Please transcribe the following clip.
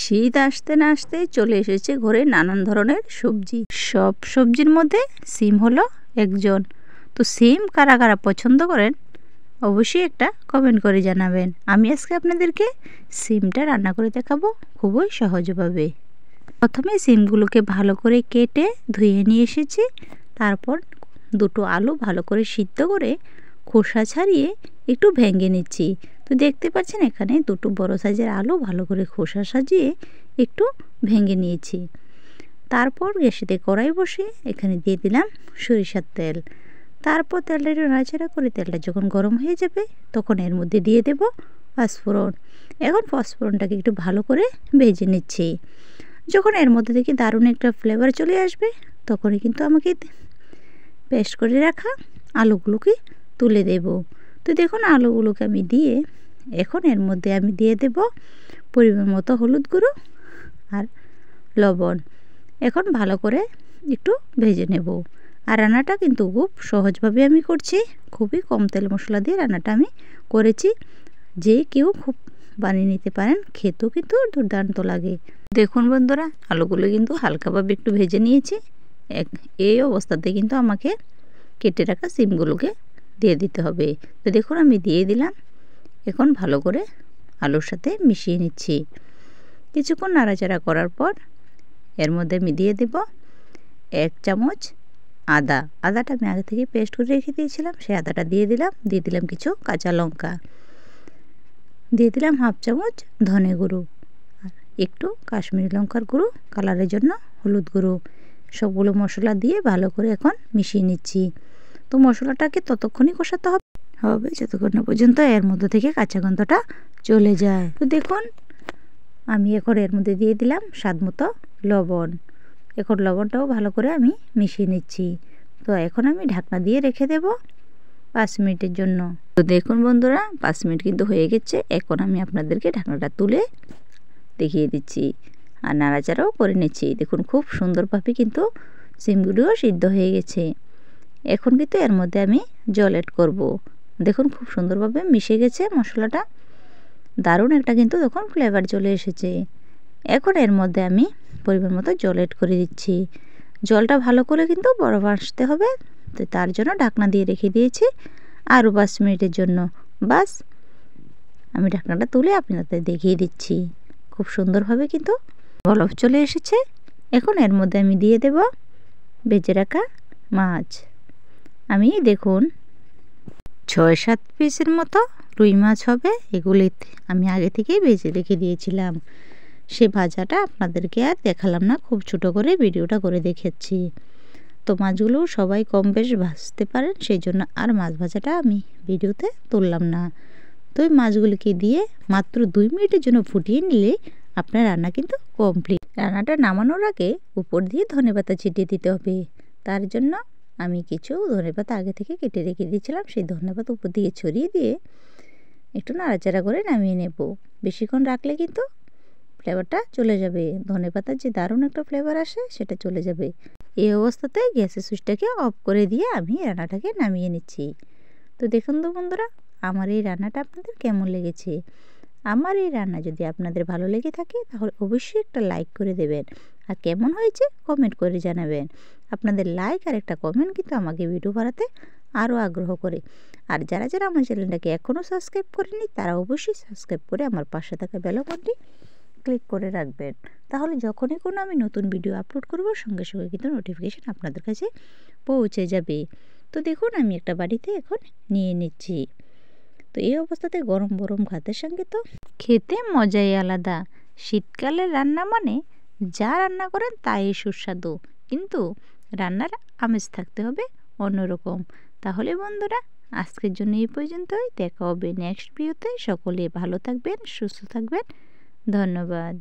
শীত আসতে না আসতেই চলে এসেছে ঘরে নানান ধরনের সবজি। সব সবজির মধ্যে সিম হলো একজন। তো সিম কারা কারা পছন্দ করেন অবশ্যই একটা কমেন্ট করে জানাবেন। আমি আজকে আপনাদেরকে সিমটা রান্না করে দেখাবো খুবই সহজভাবে। প্রথমে সিমগুলোকে ভালো করে কেটে ধুয়ে নিয়ে এসেছি। তারপর দুটো আলু ভালো করে সিদ্ধ করে খোসা ছাড়িয়ে একটু ভেঙে নিচ্ছি। তো দেখতে পাচ্ছেন এখানে দুটো বড় সাইজের আলু ভালো করে খোসা সাজিয়ে একটু ভেঙে নিয়েছি। তারপর গ্যাসেতে কড়াই বসে এখানে দিয়ে দিলাম সরিষার তেল। তারপর তেলটা একটু নাড়াচাড়া করে তেলটা যখন গরম হয়ে যাবে তখন এর মধ্যে দিয়ে দেব পাঁচফোড়ন। এখন পাঁচফোড়নটাকে একটু ভালো করে ভেজে নিচ্ছি। যখন এর মধ্যে থেকে দারুণ একটা ফ্লেভার চলে আসবে তখনই কিন্তু আমাকে পেস্ট করে রাখা আলুগুলোকে তুলে দেব। তো দেখুন আলুগুলোকে আমি দিয়ে এখন এর মধ্যে আমি দিয়ে দেব পরিমাণ মতো হলুদ গুঁড়ো আর লবণ। এখন ভালো করে একটু ভেজে নেব। আর রান্নাটা কিন্তু খুব সহজভাবে আমি করছি, খুবই কম তেল মশলা দিয়ে রান্নাটা আমি করেছি। যে কেউ খুব বানিয়ে নিতে পারেন, খেতেও কিন্তু দুর্দান্ত লাগে। দেখুন বন্ধুরা আলুগুলো কিন্তু হালকাভাবে একটু ভেজে নিয়েছি। এই অবস্থাতে কিন্তু আমাকে কেটে রাখা সিমগুলোকে দিয়ে দিতে হবে। তো দেখুন আমি দিয়ে দিলাম। এখন ভালো করে আলুর সাথে মিশিয়ে নিচ্ছি। কিছুক্ষণ নাড়াচাড়া করার পর এর মধ্যে আমি দিয়ে দেব 1 চামচ আদা। আদাটা আমি আগে থেকে পেস্ট করে রেখে দিয়েছিলাম, সেই আদাটা দিয়ে দিলাম কিছু কাঁচা লঙ্কা, দিয়ে দিলাম 1/2 চামচ ধনে গুঁড়ো, আর একটু কাশ্মীরি লঙ্কার গুঁড়ো কালারের জন্য, হলুদ গুঁড়ো। সবগুলো মশলা দিয়ে ভালো করে এখন মিশিয়ে নিচ্ছি। তো মশলাটাকে ততক্ষণই কষাতে হবে যতক্ষণ না পর্যন্ত এর মধ্যে থেকে কাঁচা গন্ধটা চলে যায়। তো দেখুন আমি এখন এর মধ্যে দিয়ে দিলাম স্বাদ মতো লবণ। এখন লবণটাও ভালো করে আমি মিশিয়ে নিচ্ছি। তো এখন আমি ঢাকনা দিয়ে রেখে দেব 5 মিনিটের জন্য। তো দেখুন বন্ধুরা 5 মিনিট কিন্তু হয়ে গেছে। এখন আমি আপনাদেরকে ঢাকনাটা তুলে দেখিয়ে দিচ্ছি আর নাড়াচাড়াও করে নিচ্ছি। দেখুন খুব সুন্দরভাবে কিন্তু সিমগুলিও সিদ্ধ হয়ে গেছে। এখন কিন্তু এর মধ্যে আমি জল অ্যাড করব। দেখুন খুব সুন্দরভাবে মিশে গেছে মশলাটা, দারুণ একটা কিন্তু তখন ফ্লেভার চলে এসেছে। এখন এর মধ্যে আমি পরিমাণ মতো জল অ্যাড করে দিচ্ছি। জলটা ভালো করে কিন্তু বরফ আসতে হবে, তো তার জন্য ঢাকনা দিয়ে রেখে দিয়েছি আরও 5 মিনিটের জন্য। বাস আমি ঢাকনাটা তুলে আপনাদের দেখিয়ে দিচ্ছি। খুব সুন্দরভাবে কিন্তু বরফ চলে এসেছে। এখন এর মধ্যে আমি দিয়ে দেব ভেজে রাখা মাছ। আমি দেখুন 6-7 পিসের মতো রুই মাছ হবে। এগুলি আমি আগে থেকেই ভেজে রেখে দিয়েছিলাম। সে ভাজাটা আপনাদেরকে আর দেখালাম না, খুব ছোট করে ভিডিওটা করে দেখাচ্ছি। তো মাছগুলো সবাই কম বেশ ভাজতে পারেন, সেই জন্য আর মাছ ভাজাটা আমি ভিডিওতে তুললাম না। তো এই মাছগুলিকে দিয়ে মাত্র 2 মিনিটের জন্য ফুটিয়ে নিলে আপনার রান্না কিন্তু কমপ্লিট। রান্নাটা নামানোর আগে উপর দিয়ে ধনেপাতা ছিটিয়ে দিতে হবে। তার জন্য আমি কিছু ধনেপাতা আগে থেকে কেটে রেখে দিয়েছিলাম, সেই ধনেপাতা উপর দিয়ে ছড়িয়ে দিয়ে একটু নাড়াচাড়া করে নামিয়ে নেব। বেশিক্ষণ রাখলে কিন্তু ফ্লেভারটা চলে যাবে, ধনেপাতার যে দারুণ একটা ফ্লেভার আসে সেটা চলে যাবে। এই অবস্থাতে গ্যাসের সুইচটাকে অফ করে দিয়ে আমি রান্নাটাকে নামিয়ে নিচ্ছি। তো দেখুন তো বন্ধুরা আমার এই রান্নাটা আপনাদের কেমন লেগেছে। আমার এই রান্না যদি আপনাদের ভালো লেগে থাকে তাহলে অবশ্যই একটা লাইক করে দেবেন, আর কেমন হয়েছে কমেন্ট করে জানাবেন। আপনাদের লাইক আর একটা কমেন্ট কিন্তু আমাকে ভিডিও বানাতে আরও আগ্রহ করে। আর যারা যারা আমার চ্যানেলটাকে এখনও সাবস্ক্রাইব করেনি তারা অবশ্যই সাবস্ক্রাইব করে আমার পাশে থাকা বেল আইকনটি ক্লিক করে রাখবেন। তাহলে যখনই কোনো আমি নতুন ভিডিও আপলোড করব সঙ্গে সঙ্গে কিন্তু নোটিফিকেশান আপনাদের কাছে পৌঁছে যাবে। তো দেখুন আমি একটা বাড়িতে এখন নিয়ে নিচ্ছি। তো এই অবস্থাতে গরম গরম ভাতের সঙ্গে তো খেতে মজাই আলাদা। শীতকালের রান্না মানে যা রান্না করেন তাই সুস্বাদু, কিন্তু রান্নার আমেজ থাকতে হবে অন্যরকম। তাহলে বন্ধুরা আজকের জন্য এই পর্যন্তই। দেখা হবে নেক্সট ভিডিওতে। সকলে ভালো থাকবেন, সুস্থ থাকবেন। ধন্যবাদ।